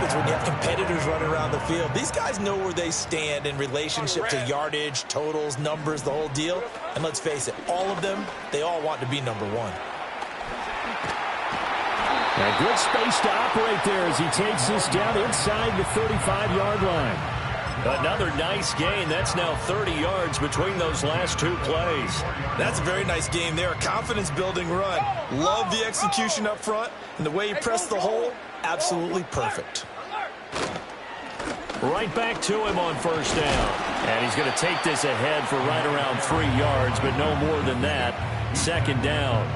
happens when you have competitors running around the field. These guys know where they stand in relationship to yardage, totals, numbers, the whole deal. And let's face it, all of them, they all want to be number one. A good space to operate there as he takes this down inside the 35-yard line. Another nice gain. That's now 30 yards between those last two plays. That's a very nice game there. A confidence-building run. Love the execution up front. And the way he pressed the hole, absolutely perfect. Right back to him on first down. And he's going to take this ahead for right around 3 yards, but no more than that. Second down.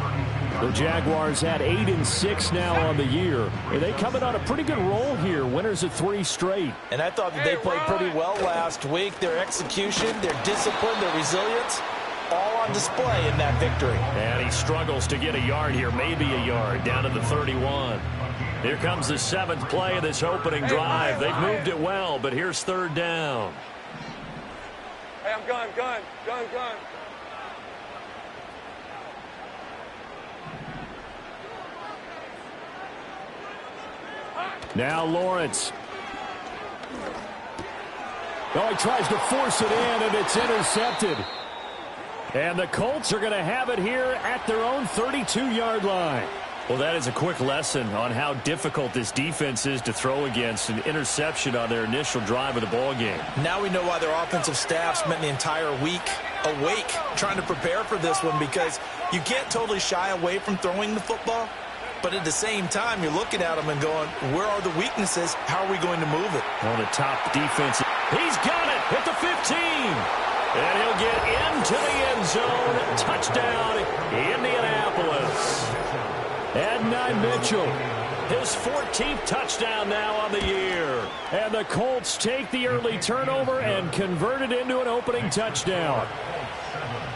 The Jaguars had 8-6 now on the year. And they coming on a pretty good roll here. Winners of 3 straight. And I thought that they played pretty well last week. Their execution, their discipline, their resilience, all on display in that victory. And he struggles to get a yard here, maybe a yard, down to the 31. Here comes the 7th play of this opening drive. They've moved it well, but here's third down. Hey, I'm gun. Now Lawrence. Oh, he tries to force it in, and it's intercepted. And the Colts are going to have it here at their own 32-yard line. Well, that is a quick lesson on how difficult this defense is to throw against. An interception on their initial drive of the ball game. Now we know why their offensive staff spent the entire week awake trying to prepare for this one, because you can't totally shy away from throwing the football. But at the same time, you're looking at them and going, where are the weaknesses? How are we going to move it? On the top defense. He's got it at the 15. And he'll get into the end zone. Touchdown, Indianapolis. Adonai Mitchell. His 14th touchdown now on the year. And the Colts take the early turnover and convert it into an opening touchdown.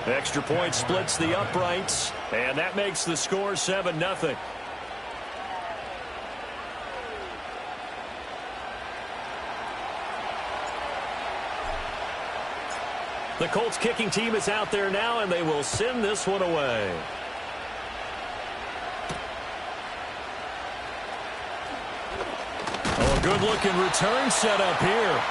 Extra point splits the uprights. And that makes the score 7-0. The Colts kicking team is out there now, and they will send this one away. Oh, a good-looking return set up here.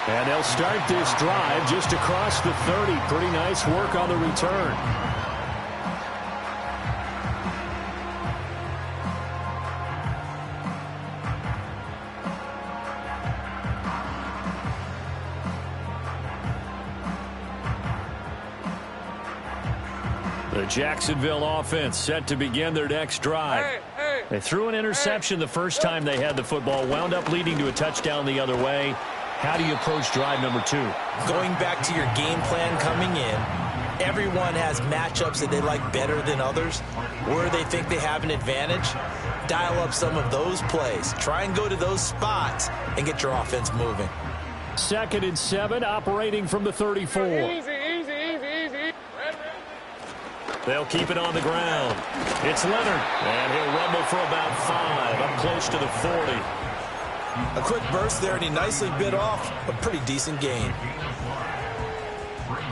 And they'll start this drive just across the 30. Pretty nice work on the return. The Jacksonville offense set to begin their next drive. They threw an interception the first time they had the football, wound up leading to a touchdown the other way. How do you approach drive number 2? Going back to your game plan coming in, everyone has matchups that they like better than others, where they think they have an advantage. Dial up some of those plays. Try and go to those spots and get your offense moving. 2nd and 7, operating from the 34. Easy. They'll keep it on the ground. It's Leonard, and he'll rumble for about 5, up close to the 40. A quick burst there, and he nicely bit off a pretty decent gain.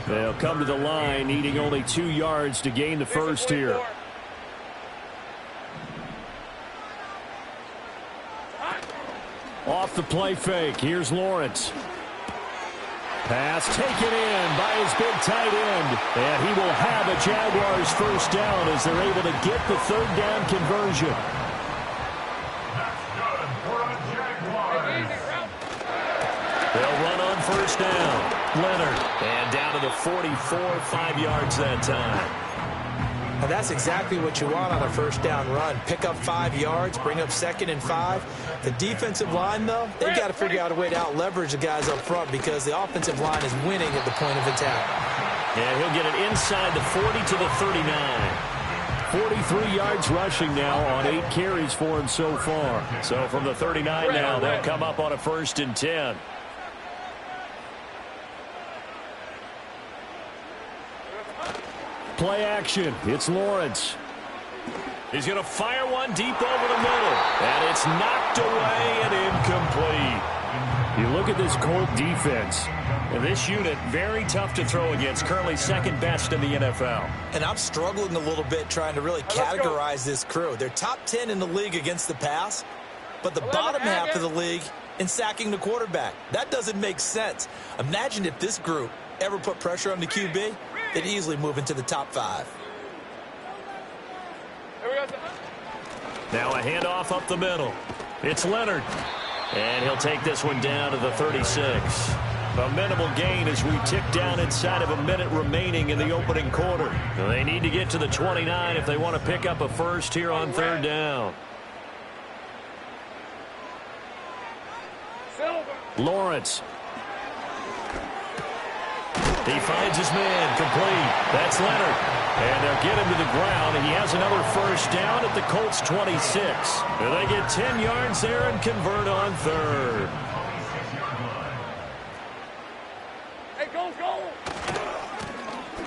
They'll come to the line, needing only 2 yards to gain the first here. Off the play fake, here's Lawrence. Pass taken in by his big tight end. And he will have a Jaguars first down as they're able to get the 3rd down conversion. They'll run on first down. Leonard. And down to the 44, 5 yards that time. And that's exactly what you want on a first down run. Pick up 5 yards, bring up 2nd and 5. The defensive line, though, they've got to figure out a way to out-leverage the guys up front because the offensive line is winning at the point of attack. And he'll get it inside the 40 to the 39. 43 yards rushing now on 8 carries for him so far. So from the 39 now, they'll come up on a 1st and 10. Play action. It's Lawrence. He's going to fire one deep over the middle. And it's knocked away and incomplete. You look at this Colt defense. And this unit, very tough to throw against. Currently 2nd best in the NFL. And I'm struggling a little bit trying to really categorize this crew. They're top 10 in the league against the pass. but the bottom half of the league in sacking the quarterback. That doesn't make sense. Imagine if this group ever put pressure on the QB, they'd easily move into the top 5. Now a handoff up the middle. It's Leonard. And he'll take this one down to the 36. A minimal gain as we tick down inside of a minute remaining in the opening quarter. They need to get to the 29 if they want to pick up a first here on third down. Lawrence. He finds his man complete. That's Leonard. And they'll get him to the ground, and he has another first down at the Colts 26. They get 10 yards there and convert on third. Hey, go.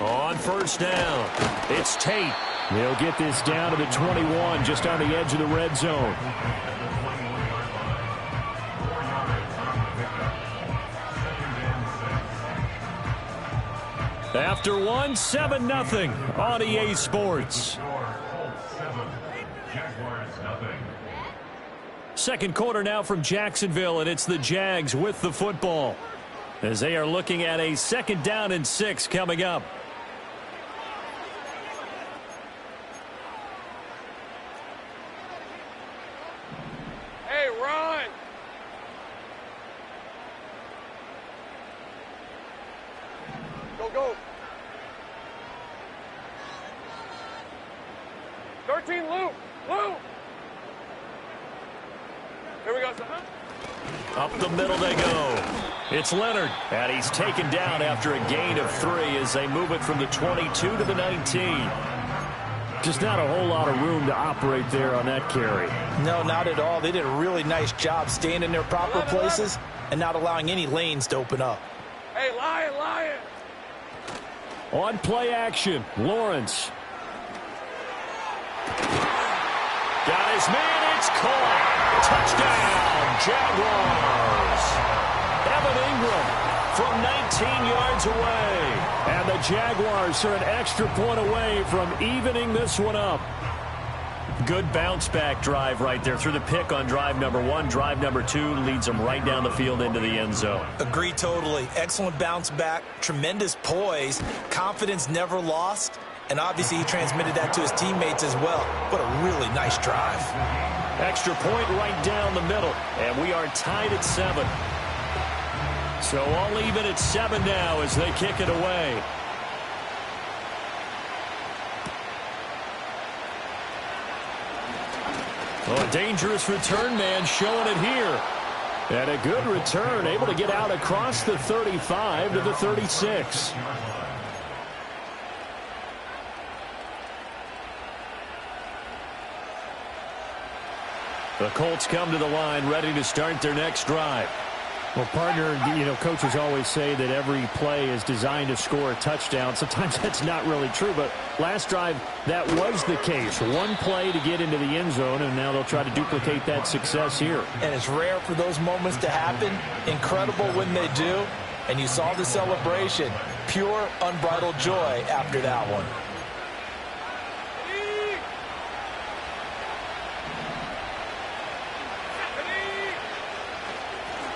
On first down, it's Tate. They'll get this down to the 21, just on the edge of the red zone. After 7-0 on EA Sports. Second quarter now from Jacksonville, and it's the Jags with the football as they are looking at a 2nd down and 6 coming up. Hey, run. Go. 13, Luke. Here we go, son. Up the middle they go. It's Leonard, and he's taken down after a gain of 3 as they move it from the 22 to the 19. Just not a whole lot of room to operate there on that carry. No, not at all. They did a really nice job staying in their proper places and not allowing any lanes to open up. Hey, Lion. On play action, Lawrence. Got his man, it's caught. Touchdown, Jaguars. Evan Ingram from 19 yards away. And the Jaguars are an extra point away from evening this one up. Good bounce-back drive right there through the pick on drive number 1. Drive number 2 leads them right down the field into the end zone. Agree totally. Excellent bounce back, tremendous poise, confidence never lost, and obviously he transmitted that to his teammates as well. What a really nice drive. Extra point right down the middle, and we are tied at 7. So all even at 7 now as they kick it away. Oh, a dangerous return man showing it here. And a good return, able to get out across the 35 to the 36. The Colts come to the line ready to start their next drive. Well, partner, coaches always say that every play is designed to score a touchdown. Sometimes that's not really true, but last drive, that was the case. One play to get into the end zone, and now they'll try to duplicate that success here. And it's rare for those moments to happen. Incredible when they do. And you saw the celebration. Pure, unbridled joy after that one.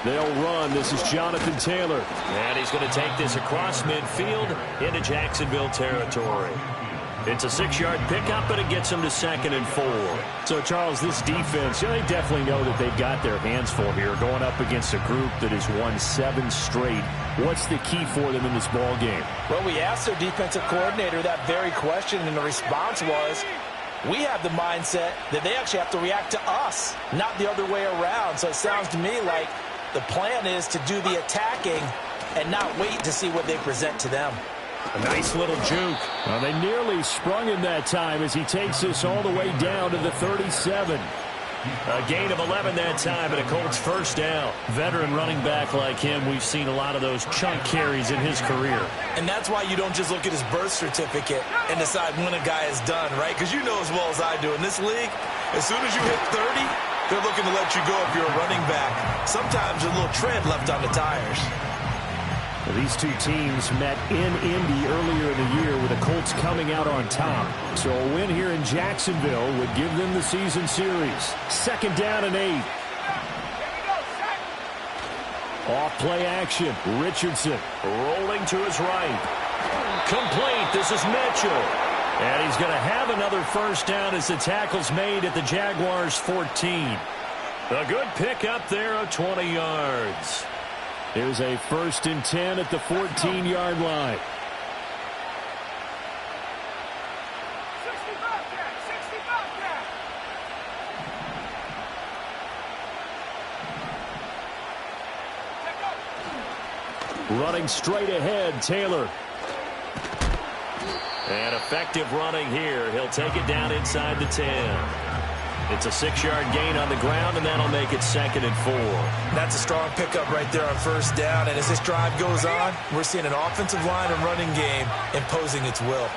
They'll run. This is Jonathan Taylor. And he's going to take this across midfield into Jacksonville territory. It's a 6-yard pickup, but it gets them to 2nd and 4. So, Charles, this defense, they definitely know that they've got their hands full here going up against a group that has won 7 straight. What's the key for them in this ball game? Well, we asked their defensive coordinator that very question, and the response was, we have the mindset that they actually have to react to us, not the other way around. So it sounds to me like the plan is to do the attacking and not wait to see what they present to them. A nice little juke. Well, they nearly sprung him that time as he takes this all the way down to the 37. A gain of 11 that time, and a Colts first down. Veteran running back like him, we've seen a lot of those chunk carries in his career. And that's why you don't just look at his birth certificate and decide when a guy is done, right? Because you know as well as I do, in this league, as soon as you hit 30, they're looking to let you go if you're a running back. Sometimes a little tread left on the tires. These two teams met in Indy earlier in the year with the Colts coming out on top. So a win here in Jacksonville would give them the season series. 2nd down and 8. Off play action. Richardson rolling to his right. Complete. This is Mitchell. And he's going to have another first down as the tackle's made at the Jaguars' 14. A good pickup there of 20 yards. Here's a 1st and 10 at the 14-yard line. Running straight ahead, Taylor. And effective running here. He'll take it down inside the 10. It's a 6-yard gain on the ground, and that'll make it 2nd and 4. That's a strong pickup right there on first down. And as this drive goes on, we're seeing an offensive line and running game imposing its will.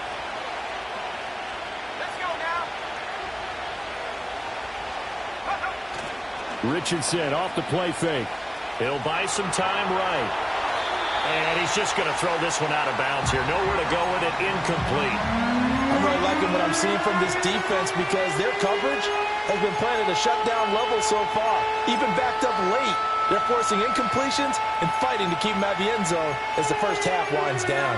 Let's go now. Richardson off the play fake. He'll buy some time right. And he's just going to throw this one out of bounds here. Nowhere to go with it. Incomplete. I'm really liking what I'm seeing from this defense because their coverage has been playing at a shutdown level so far. Even backed up late. They're forcing incompletions and fighting to keep them out of the end zone as the first half winds down.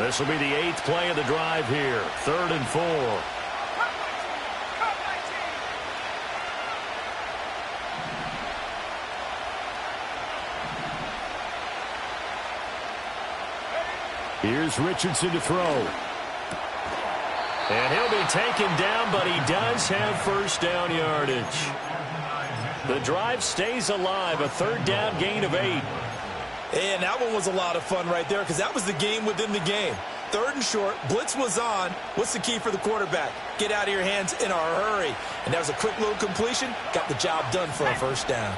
This will be the 8th play of the drive here. 3rd and 4. Here's Richardson to throw. And he'll be taken down, but he does have first down yardage. The drive stays alive, a 3rd down gain of 8. And that one was a lot of fun right there because that was the game within the game. 3rd and short, blitz was on. What's the key for the quarterback? Get out of your hands in a hurry. And that was a quick little completion. Got the job done for a first down.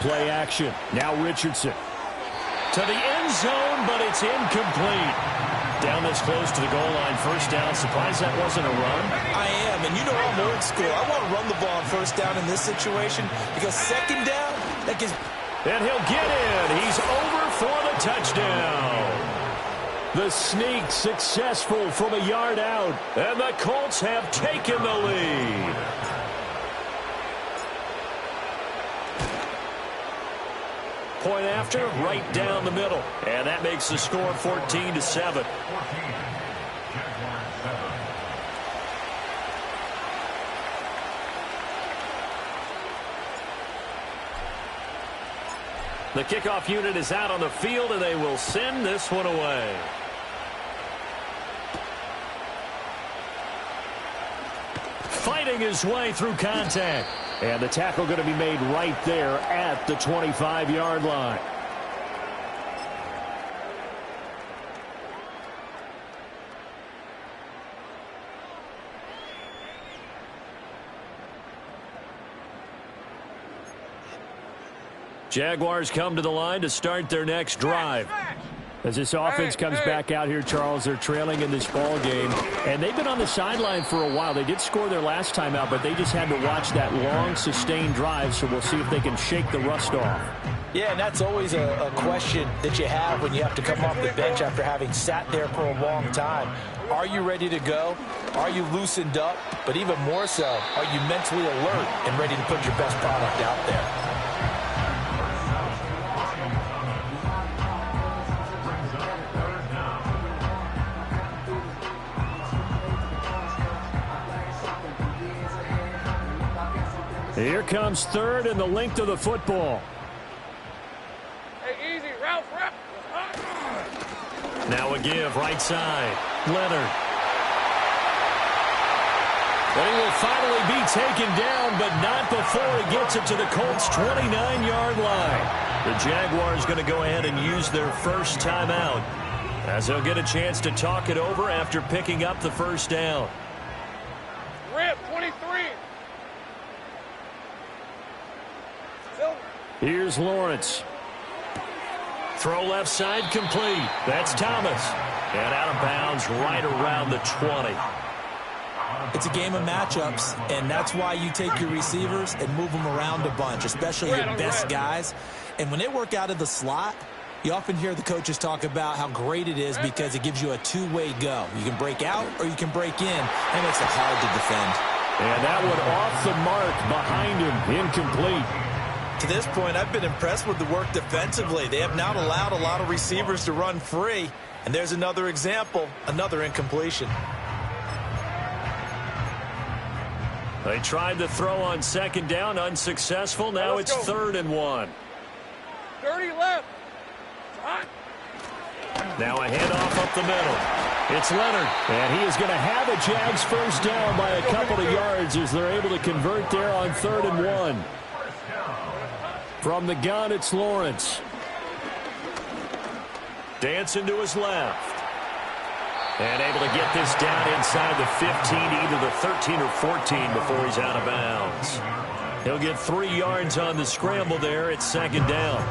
Play action. Now Richardson. To the end zone, but it's incomplete. Down this close to the goal line, first down. Surprised that wasn't a run? I am, and you know I'm old school. I want to run the ball on first down in this situation because 2nd down, that gives... And he'll get in. He's over for the touchdown. The sneak successful from a yard out. And the Colts have taken the lead. Point after, right down the middle. And that makes the score 14-7. The kickoff unit is out on the field, and they will send this one away. Fighting his way through contact. And the tackle going to be made right there at the 25-yard line. Jaguars come to the line to start their next drive. As this offense comes back out here, Charles, they're trailing in this ball game. And they've been on the sideline for a while. They did score their last time out, but they just had to watch that long, sustained drive. So we'll see if they can shake the rust off. Yeah, and that's always a question that you have when you have to come off the bench after having sat there for a long time. Are you ready to go? Are you loosened up? But even more so, are you mentally alert and ready to put your best product out there? Here comes 3rd and the length of the football. Hey, easy, Ralph. Now a give, right side. Leonard. But he will finally be taken down, but not before he gets it to the Colts' 29-yard line. The Jaguars going to go ahead and use their first timeout, as they'll get a chance to talk it over after picking up the first down. Rip, 23. Here's Lawrence. Throw left side complete. That's Thomas. And out of bounds right around the 20. It's a game of matchups, and that's why you take your receivers and move them around a bunch, especially your best guys. And when they work out of the slot, You often hear the coaches talk about how great it is because it gives you a two-way go. You can break out or you can break in. That makes it hard to defend. And that one off the mark behind him, incomplete. To this point, I've been impressed with the work defensively. They have not allowed a lot of receivers to run free. And there's another example, another incompletion. They tried to throw on second down, unsuccessful. Now it's 3rd and 1. 30 left. Hot. Now a handoff up the middle. It's Leonard. And he is going to have a Jags first down by a couple of yards as they're able to convert there on 3rd and 1. From the gun, it's Lawrence. Dancing to his left. And able to get this down inside the 15, either the 13 or 14 before he's out of bounds. He'll get 3 yards on the scramble there. It's 2nd down.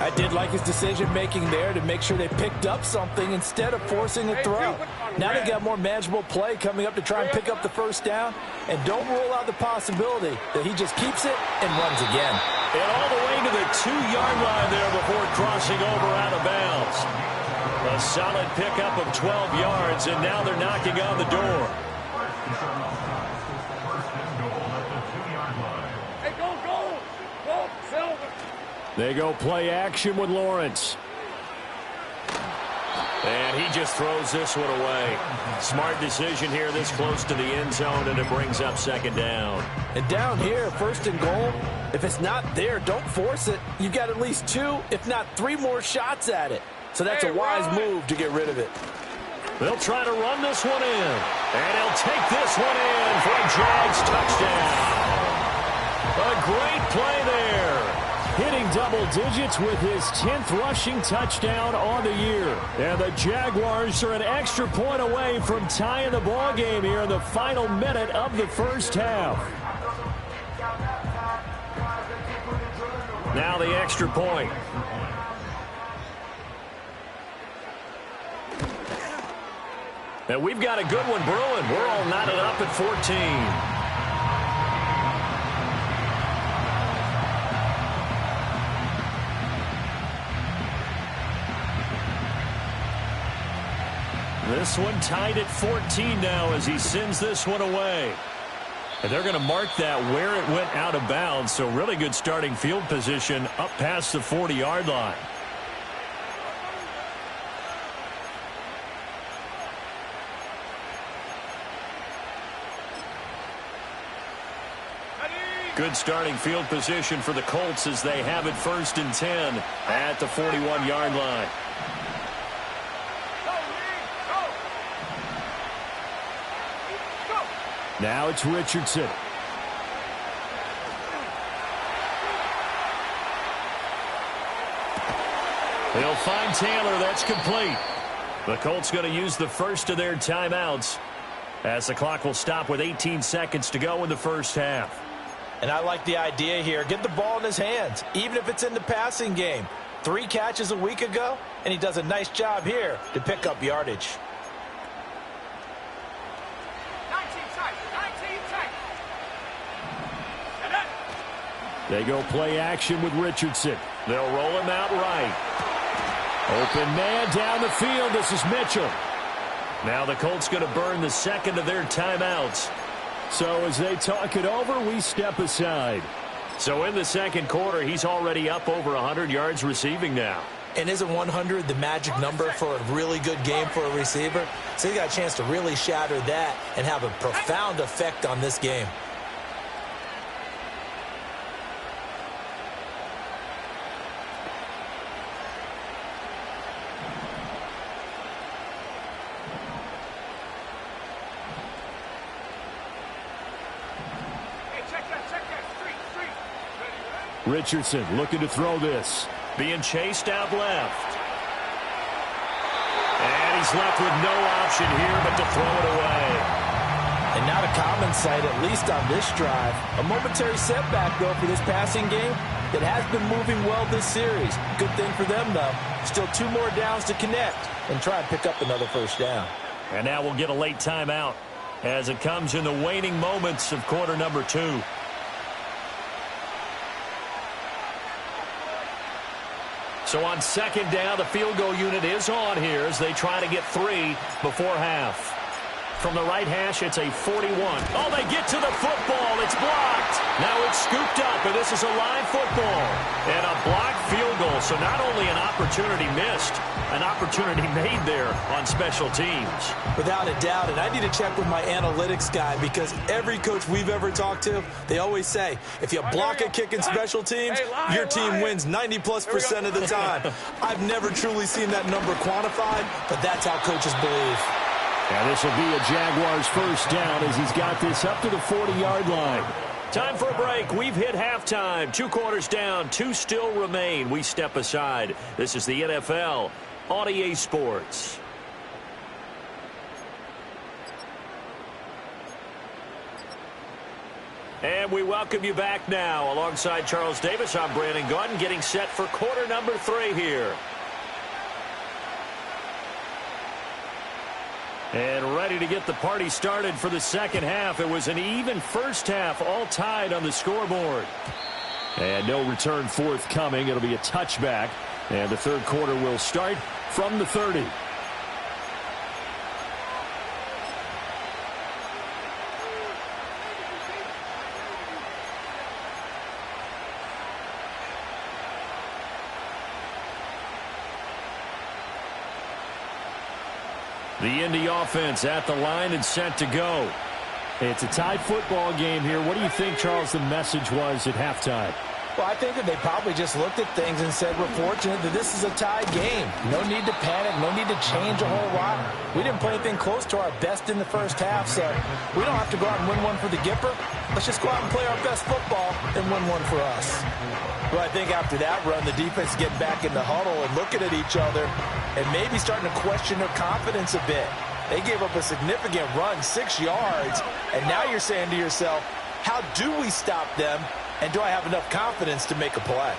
I did like his decision-making there to make sure they picked up something instead of forcing a throw. Now they got more manageable play coming up to try and pick up the first down. And don't rule out the possibility that he just keeps it and runs again. And all the way to the 2-yard line there before crossing over out of bounds. A solid pickup of 12 yards, and now they're knocking on the door. Hey, go, Silver. They go play action with Lawrence. And he just throws this one away. Smart decision here this close to the end zone, and it brings up 2nd down. And down here, 1st and goal, if it's not there, don't force it. You've got at least 2, if not 3 more shots at it. So that's a wise move to get rid of it. They'll try to run this one in. And he'll take this one in for a Jags touchdown. A great play there. Hitting double digits with his 10th rushing touchdown on the year. And the Jaguars are an extra point away from tying the ball game here in the final minute of the first half. Now the extra point. And we've got a good one brewing. We're all knotted up at 14. This one tied at 14 now as he sends this one away. And they're going to mark that where it went out of bounds. So really good starting field position up past the 40-yard line. Good starting field position for the Colts as they have it 1st and 10 at the 41-yard line. Now it's Richardson. They'll find Taylor. That's complete. The Colts going to use the first of their timeouts as the clock will stop with 18 seconds to go in the first half. And I like the idea here. Get the ball in his hands, even if it's in the passing game. 3 catches a week ago, and he does a nice job here to pick up yardage. 19 tight. They go play action with Richardson. They'll roll him out right. Open man down the field. This is Mitchell. Now the Colts going to burn the second of their timeouts. So as they talk it over, we step aside. So in the second quarter, he's already up over 100 yards receiving now. And isn't 100 the magic number for a really good game for a receiver? So he got a chance to really shatter that and have a profound effect on this game. Richardson looking to throw this. Being chased out left. And he's left with no option here but to throw it away. And not a common sight, at least on this drive. A momentary setback, though, for this passing game that has been moving well this series. Good thing for them, though. Still 2 more downs to connect and try and pick up another first down. And now we'll get a late timeout as it comes in the waning moments of quarter number 2. So on second down, the field goal unit is on here as they try to get 3 before half. From the right hash, it's a 41. Oh, they get to the football. It's blocked. Now it's scooped up, and this is a live football. And a blocked field goal. So not only an opportunity missed, an opportunity made there on special teams. Without a doubt, and I need to check with my analytics guy because every coach we've ever talked to, they always say, if you block a kick in special teams, your team wins 90+% of the time. I've never truly seen that number quantified, but that's how coaches believe. And this will be a Jaguars first down as he's got this up to the 40-yard line. Time for a break. We've hit halftime. 2 quarters down. 2 still remain. We step aside. This is the NFL on EA Sports. And we welcome you back now. Alongside Charles Davis, I'm Brandon Gaudin, getting set for quarter number 3 here. And ready to get the party started for the second half. It was an even first half, all tied on the scoreboard. And no return forthcoming. It'll be a touchback. And the third quarter will start from the 30. The Indy offense at the line and set to go. It's a tied football game here. What do you think, Charles, the message was at halftime? Well, I think that they probably just looked at things and said, we're fortunate that this is a tied game. No need to panic. No need to change a whole lot. We didn't play anything close to our best in the first half, so we don't have to go out and win one for the Gipper. Let's just go out and play our best football and win one for us. Well, I think after that run, the defense getting back in the huddle and looking at each other and maybe starting to question their confidence a bit. They gave up a significant run, 6 yards, and now you're saying to yourself, how do we stop them? And do I have enough confidence to make a play?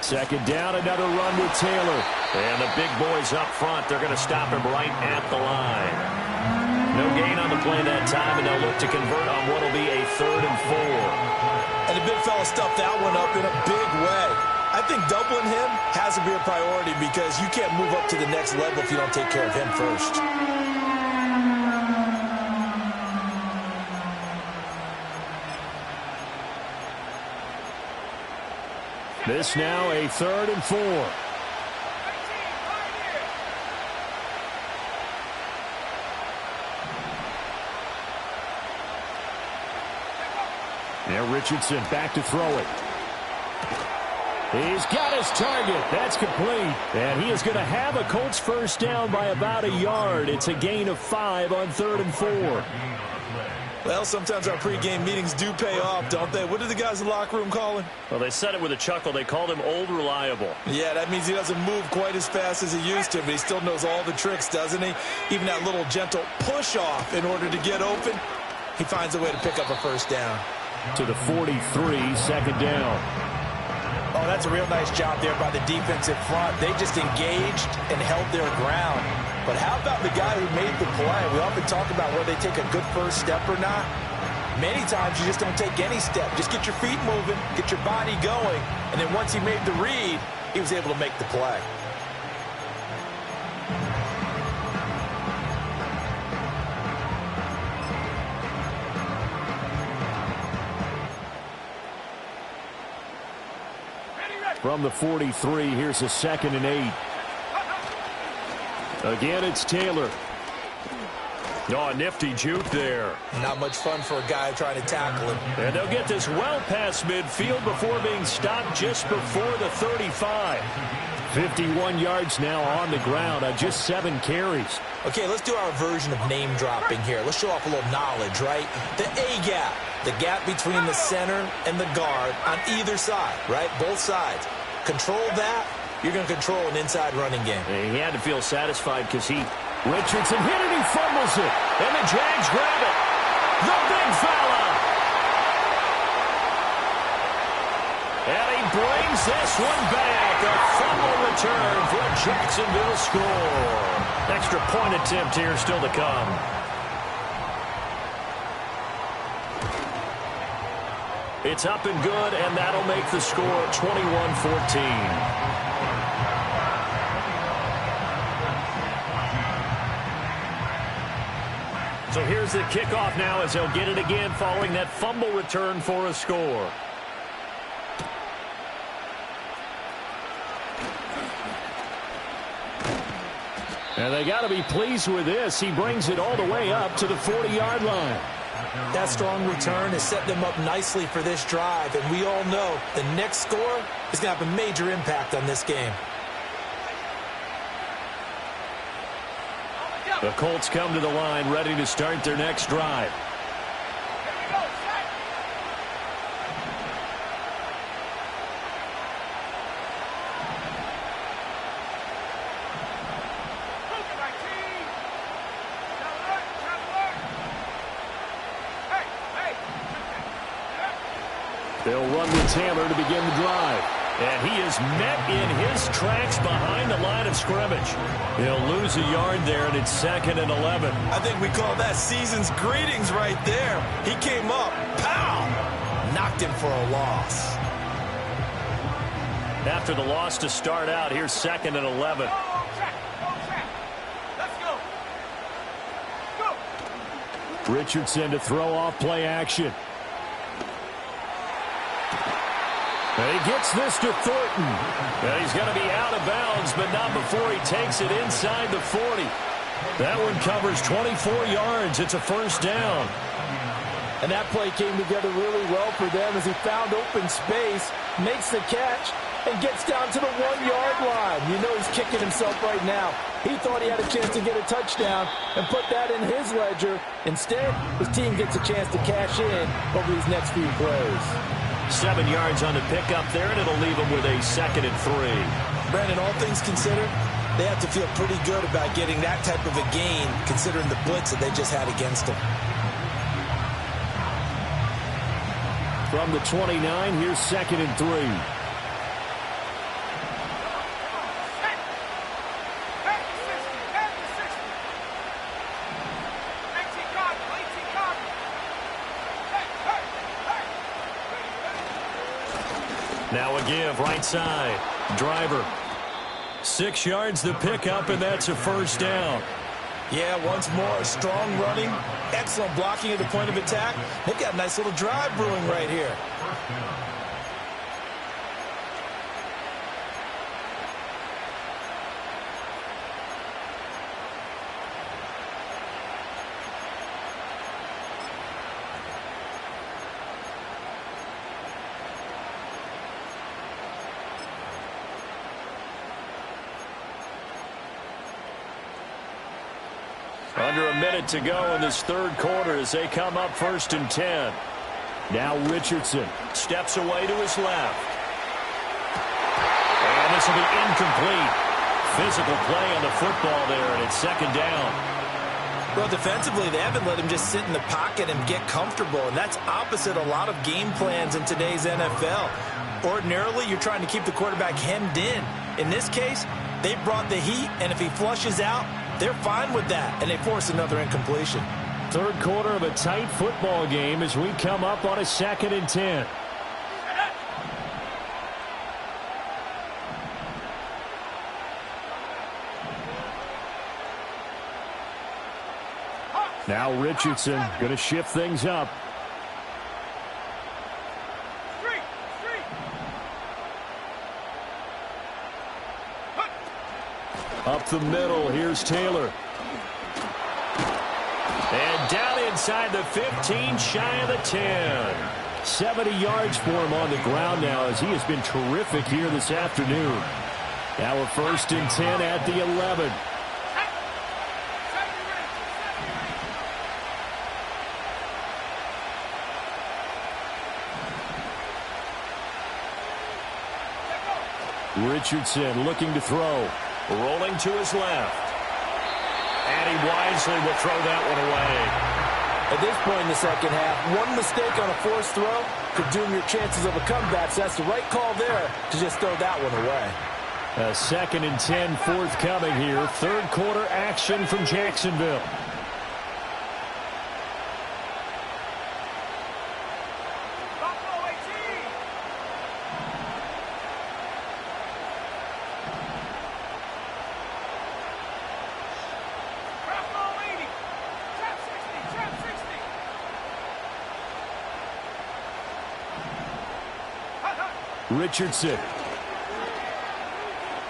Second down, another run with Taylor. And the big boys up front, they're going to stop him right at the line. No gain on the play that time, and they'll look to convert on what will be a 3rd and 4. And the big fella stuffed that one up in a big way. I think doubling him has to be a priority because you can't move up to the next level if you don't take care of him first. This now a 3rd and 4. Now Richardson back to throw it. He's got his target. That's complete. And he is going to have a Colts first down by about a yard. It's a gain of 5 on 3rd and 4. Well, sometimes our pregame meetings do pay off, don't they? What did the guys in the locker room call him? Well, they said it with a chuckle. They called him Old Reliable. Yeah, that means he doesn't move quite as fast as he used to, but he still knows all the tricks, doesn't he? Even that little gentle push-off in order to get open, he finds a way to pick up a first down. To the 43, second down. Oh, that's a real nice job there by the defensive front. They just engaged and held their ground. But how about the guy who made the play? We often talk about whether they take a good first step or not. Many times you just don't take any step. Just get your feet moving, get your body going, and then once he made the read, he was able to make the play. From the 43, here's a 2nd and 8. Again, it's Taylor. Oh, nifty juke there. Not much fun for a guy trying to tackle him. And they'll get this well past midfield before being stopped just before the 35. 51 yards now on the ground on just 7 carries. Okay, let's do our version of name dropping here. Let's show off a little knowledge, right? The A-gap, the gap between the center and the guard on either side, right? Both sides. Control that, you're going to control an inside running game. He had to feel satisfied because Richardson hit it, he fumbles it. And the Jags grab it. The big fella. And he brings this one back. A fumble return for a Jacksonville score. Extra point attempt here still to come. It's up and good, and that'll make the score 21-14. So here's the kickoff now as they'll get it again following that fumble return for a score. And they got to be pleased with this. He brings it all the way up to the 40-yard line. That strong return has set them up nicely for this drive, and we all know the next score is going to have a major impact on this game. The Colts come to the line ready to start their next drive. They'll run with Taylor to begin the drive. And he is met in his tracks behind the line of scrimmage. He'll lose a yard there, and it's 2nd and 11. I think we call that season's greetings right there. He came up, pow, knocked him for a loss. After the loss to start out, here's 2nd and 11. Let's go. Richardson to throw off play action. And he gets this to Thornton. And he's going to be out of bounds, but not before he takes it inside the 40. That one covers 24 yards. It's a first down. And that play came together really well for them as he found open space, makes the catch, and gets down to the 1-yard line. You know he's kicking himself right now. He thought he had a chance to get a touchdown and put that in his ledger. Instead, his team gets a chance to cash in over these next few plays. 7 yards on the pickup there, and it'll leave them with a 2nd and 3. Brandon, all things considered, they have to feel pretty good about getting that type of a gain, considering the blitz that they just had against them. From the 29, here's 2nd and 3. Now a give, right side. Driver. 6 yards the pickup, and that's a first down. Yeah, once more, strong running, excellent blocking at the point of attack. They've got a nice little drive brewing right here. Under a minute to go in this third quarter as they come up 1st and 10. Now Richardson steps away to his left. And this will be incomplete. Physical play on the football there, and it's 2nd down. Well, defensively, they haven't let him just sit in the pocket and get comfortable, and that's opposite a lot of game plans in today's NFL. Ordinarily, you're trying to keep the quarterback hemmed in. In this case, they brought the heat, and if he flushes out, they're fine with that, and they force another incompletion. Third quarter of a tight football game as we come up on a 2nd and 10. Now Richardson going to shift things up. Up the middle, here's Taylor. And down inside the 15, shy of the 10. 70 yards for him on the ground now as he has been terrific here this afternoon. Now a 1st and 10 at the 11. Richardson looking to throw. Rolling to his left. And he wisely will throw that one away. At this point in the second half, one mistake on a forced throw could doom your chances of a comeback, so that's the right call there to just throw that one away. A 2nd and 10 forthcoming here. Third quarter action from Jacksonville. Richardson.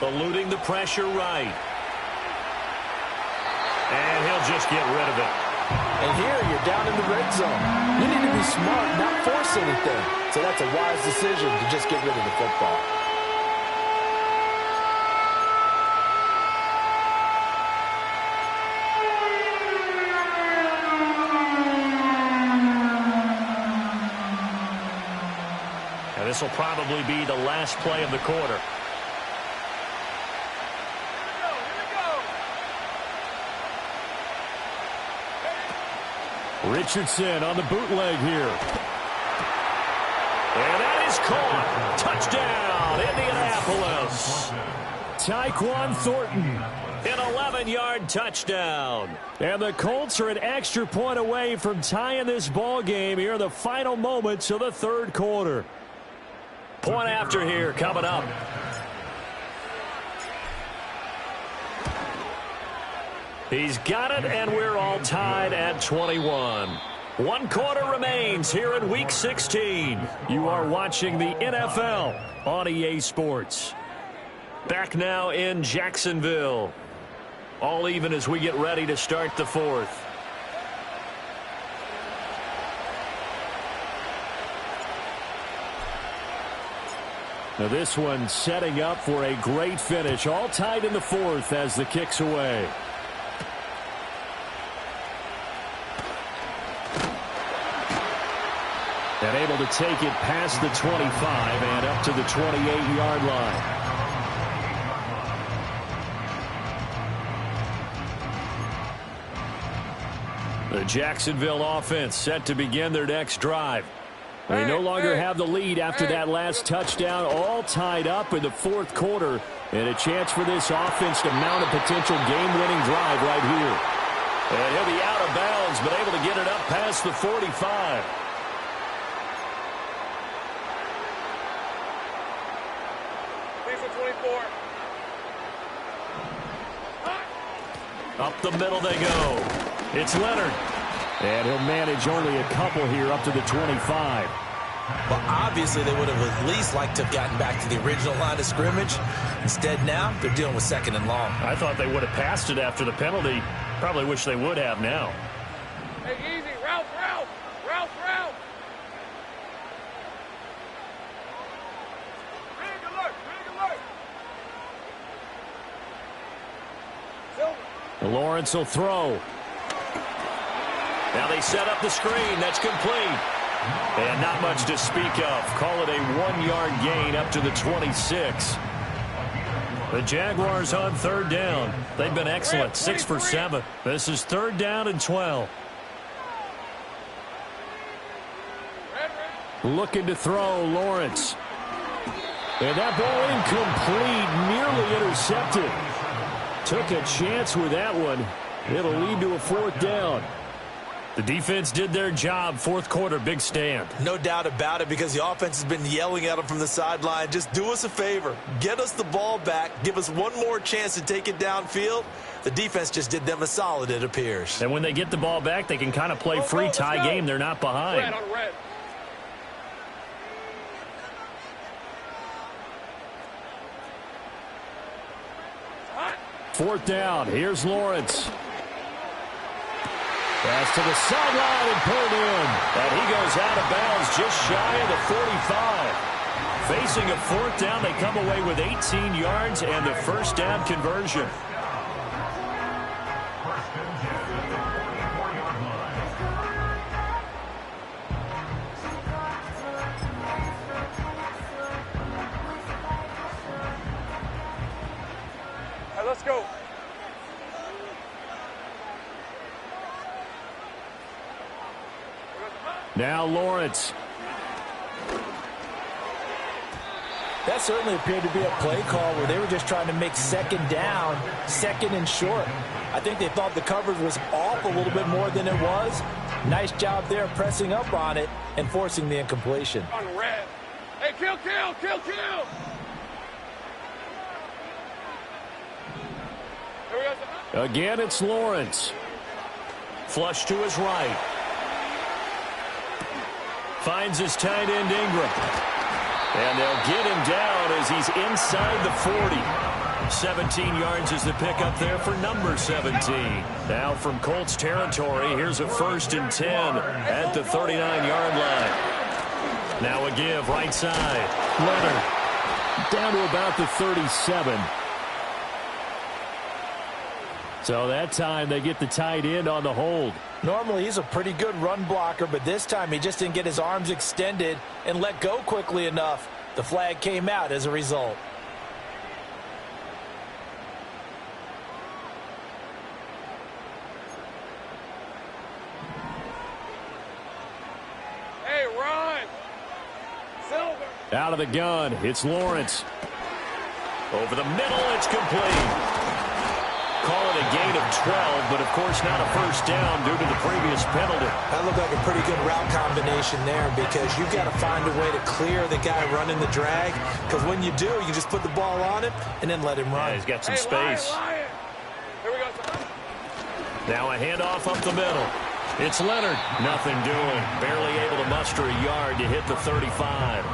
Eluding the pressure right. And he'll just get rid of it. And here you're down in the red zone. You need to be smart, not force anything. So that's a wise decision to just get rid of the football. And this will probably be the last play of the quarter. Richardson on the bootleg here. And that is caught. Touchdown, Indianapolis. Tyquan Thornton. An 11-yard touchdown. And the Colts are an extra point away from tying this ball game here in the final moments of the third quarter. Point after here coming up. He's got it, and we're all tied at 21. One quarter remains here in Week 16. You are watching the NFL on EA Sports. Back now in Jacksonville. All even as we get ready to start the fourth. Now this one setting up for a great finish. All tied in the fourth as the kick's away. And able to take it past the 25 and up to the 28-yard line. The Jacksonville offense set to begin their next drive. They no longer have the lead after that last touchdown. All tied up in the fourth quarter. And a chance for this offense to mount a potential game-winning drive right here. And he'll be out of bounds, but able to get it up past the 45. Up the middle they go. It's Leonard. And he'll manage only a couple here up to the 25. Well, obviously they would have at least liked to have gotten back to the original line of scrimmage. Instead now, they're dealing with 2nd and long. I thought they would have passed it after the penalty. Probably wish they would have now. Hey, easy. Route. Big alert. Lawrence will throw. Now they set up the screen. That's complete. And not much to speak of. Call it a 1-yard gain up to the 26. The Jaguars on third down. They've been excellent. 6 for 7. This is 3rd down and 12. Looking to throw, Lawrence. And that ball incomplete, nearly intercepted. Took a chance with that one. It'll lead to a 4th down. The defense did their job. Fourth quarter, big stand. No doubt about it, because the offense has been yelling at them from the sideline. Just do us a favor. Get us the ball back. Give us one more chance to take it downfield. The defense just did them a solid, it appears. And when they get the ball back, they can kind of play free tie game. They're not behind. Red on red. Fourth down. Here's Lawrence. Pass to the sideline and pulled in. And he goes out of bounds just shy of the 45. Facing a 4th down, they come away with 18 yards and the first down conversion. All right, let's go. Now Lawrence. That certainly appeared to be a play call where they were just trying to make second down, second and short. I think they thought the coverage was off a little bit more than it was. Nice job there pressing up on it and forcing the incompletion. On red. Hey, kill. Here we go. Again, it's Lawrence. Flush to his right. Finds his tight end Ingram. And they'll get him down as he's inside the 40. 17 yards is the pickup there for number 17. Now from Colts territory, here's a 1st and 10 at the 39-yard line. Now a give right side. Leonard down to about the 37. So that time they get the tight end on the hold. Normally he's a pretty good run blocker, but this time he just didn't get his arms extended and let go quickly enough. The flag came out as a result. Hey, run. Silver. Out of the gun, it's Lawrence. Over the middle, it's complete. Call it a gain of 12, but of course not a first down due to the previous penalty. That looked like a pretty good route combination there because you've got to find a way to clear the guy running the drag, because when you do, you just put the ball on him and then let him run. Yeah, he's got some space. Lion. Here we go. Now a handoff up the middle. It's Leonard. Nothing doing. Barely able to muster a yard to hit the 35.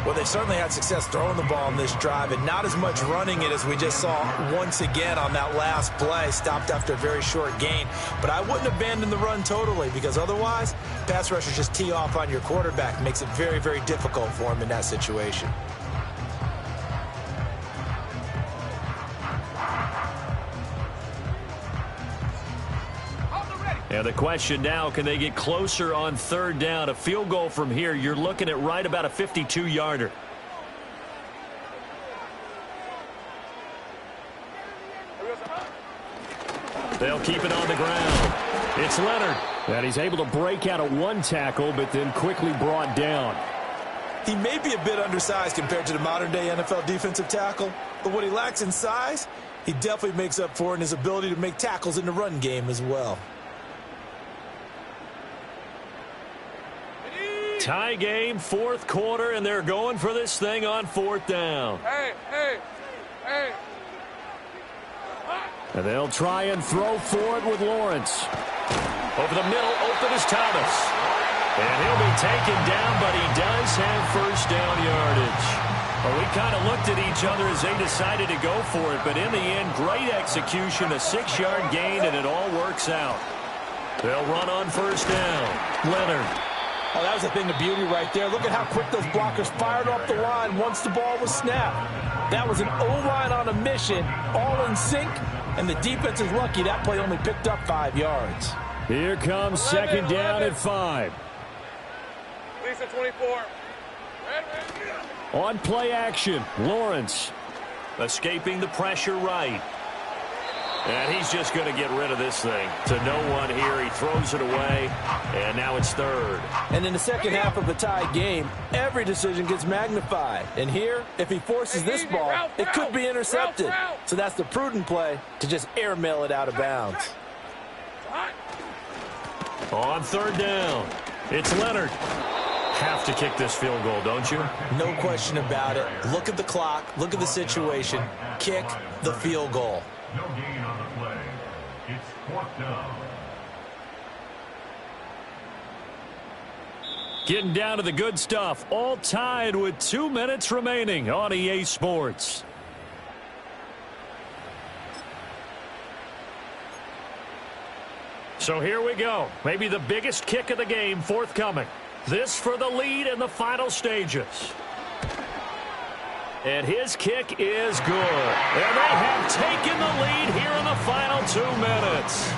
Well, they certainly had success throwing the ball in this drive and not as much running it as we just saw once again on that last play. Stopped after a very short gain. But I wouldn't abandon the run totally because otherwise, pass rushers just tee off on your quarterback. Makes it very, very difficult for him in that situation. And the question now, can they get closer on 3rd down? A field goal from here, you're looking at right about a 52-yarder. They'll keep it on the ground. It's Leonard. And he's able to break out of one tackle, but then quickly brought down. He may be a bit undersized compared to the modern-day NFL defensive tackle, but what he lacks in size, he definitely makes up for in his ability to make tackles in the run game as well. Tie game, 4th quarter, and they're going for this thing on 4th down. Hey. And they'll try and throw for it with Lawrence. Over the middle, open is Thomas. And he'll be taken down, but he does have 1st down yardage. Well, we kind of looked at each other as they decided to go for it, but in the end, great execution, a 6-yard gain, and it all works out. They'll run on 1st down. Leonard. Oh, that was a thing of beauty right there. Look at how quick those blockers fired off the line once the ball was snapped. That was an O-line on a mission, all in sync, and the defense is lucky that play only picked up 5 yards. Here comes 2nd down at 5. Lisa 24. On play action, Lawrence. Escaping the pressure right. And he's just going to get rid of this thing. To no one here. He throws it away. And now it's 3rd. And in the second half of the tie game, every decision gets magnified. And here, if he forces this ball, it could be intercepted. So that's the prudent play to just airmail it out of bounds. On 3rd down, it's Leonard. Have to kick this field goal, don't you? No question about it. Look at the clock. Look at the situation. Kick the field goal. No gain on the play. It's 4th down. Getting down to the good stuff. All tied with 2 minutes remaining on EA Sports. So here we go. Maybe the biggest kick of the game forthcoming. This for the lead in the final stages. And his kick is good. And they have taken the lead here in the final 2 minutes.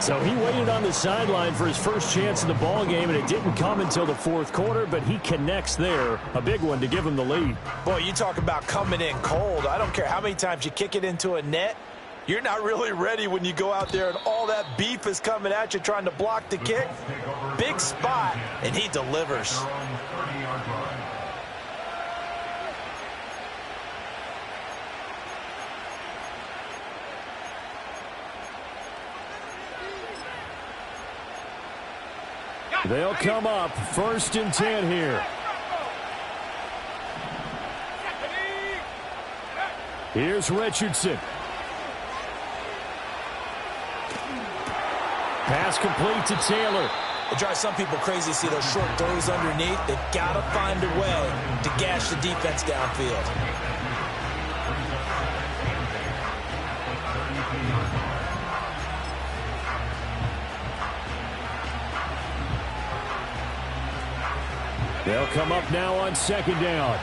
So he waited on the sideline for his first chance in the ball game, and it didn't come until the 4th quarter, but he connects there. A big one to give him the lead. Boy, you talk about coming in cold. I don't care how many times you kick it into a net. You're not really ready when you go out there and all that beef is coming at you trying to block the kick. Big spot, and he delivers. They'll come up 1st and 10 here. Here's Richardson. Pass complete to Taylor. It drives some people crazy to see those short throws underneath. They've got to find a way to gash the defense downfield. They'll come up now on 2nd down.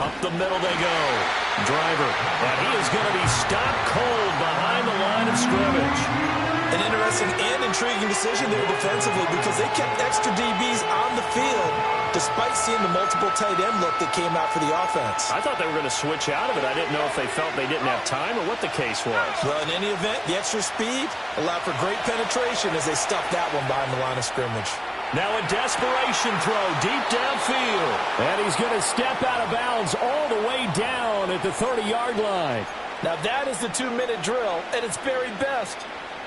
Up the middle they go. Driver. And he is going to be stopped cold behind the line of scrimmage. An interesting and intriguing decision there defensively because they kept extra DBs on the field despite seeing the multiple tight end look that came out for the offense. I thought they were going to switch out of it. I didn't know if they felt they didn't have time or what the case was. Well, in any event, the extra speed allowed for great penetration as they stuffed that one behind the line of scrimmage. Now a desperation throw deep downfield. And he's going to step out of bounds all the way down at the 30-yard line. Now that is the 2-minute drill at its very best.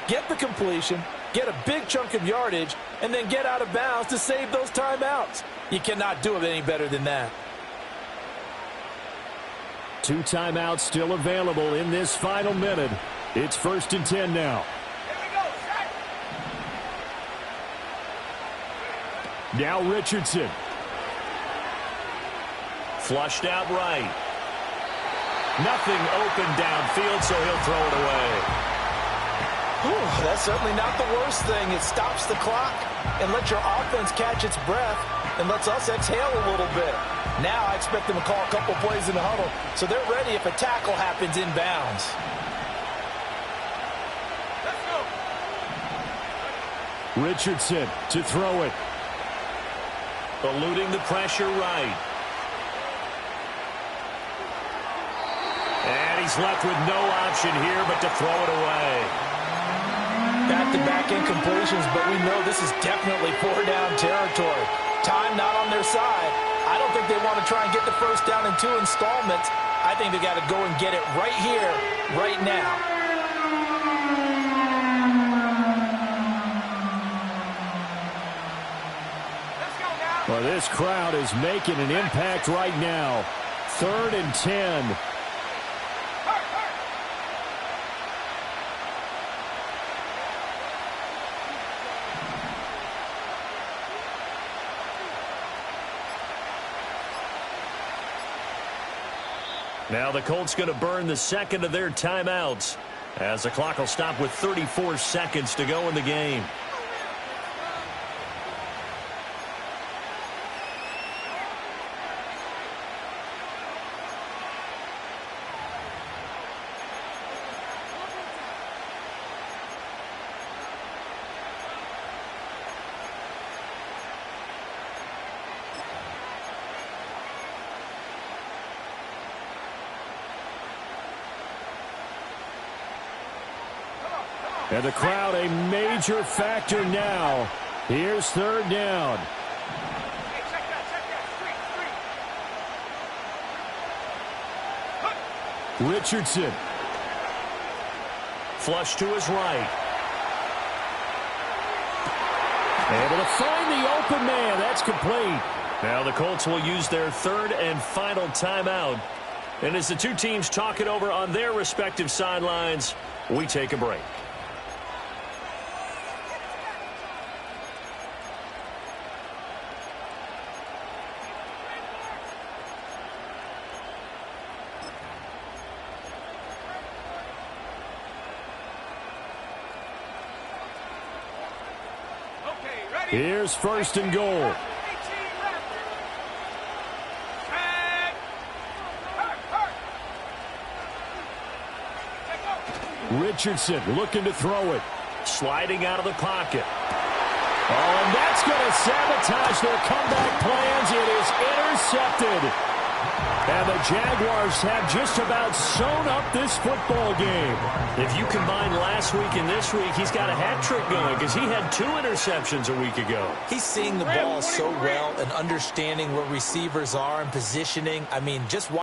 Get the completion, get a big chunk of yardage, and then get out of bounds to save those timeouts. You cannot do it any better than that. 2 timeouts still available in this final minute. It's 1st and 10 now. Now Richardson. Flushed out right. Nothing open downfield, so he'll throw it away. Whew, that's certainly not the worst thing. It stops the clock and lets your offense catch its breath and lets us exhale a little bit. Now I expect them to call a couple plays in the huddle so they're ready if a tackle happens inbounds. Richardson to throw it. Eluding the pressure right. And he's left with no option here but to throw it away. Back-to-back incompletions, but we know this is definitely 4-down territory. Time not on their side. I don't think they want to try and get the first down in 2 installments. I think they got to go and get it right here, right now. Well, this crowd is making an impact right now. 3rd and 10. Now the Colts going to burn the second of their timeouts as the clock will stop with 34 seconds to go in the game. And the crowd a major factor now. Here's 3rd down. Richardson. Flush to his right. Able to find the open man. That's complete. Now the Colts will use their 3rd and final timeout. And as the two teams talk it over on their respective sidelines, we take a break. Here's 1st and goal. Richardson looking to throw it. Sliding out of the pocket. Oh, and that's going to sabotage their comeback plans. It is intercepted. And the Jaguars have just about sewn up this football game. If you combine last week and this week, he's got a hat trick going because he had 2 interceptions a week ago. He's seeing the ball so well and understanding where receivers are and positioning. I mean, just watch.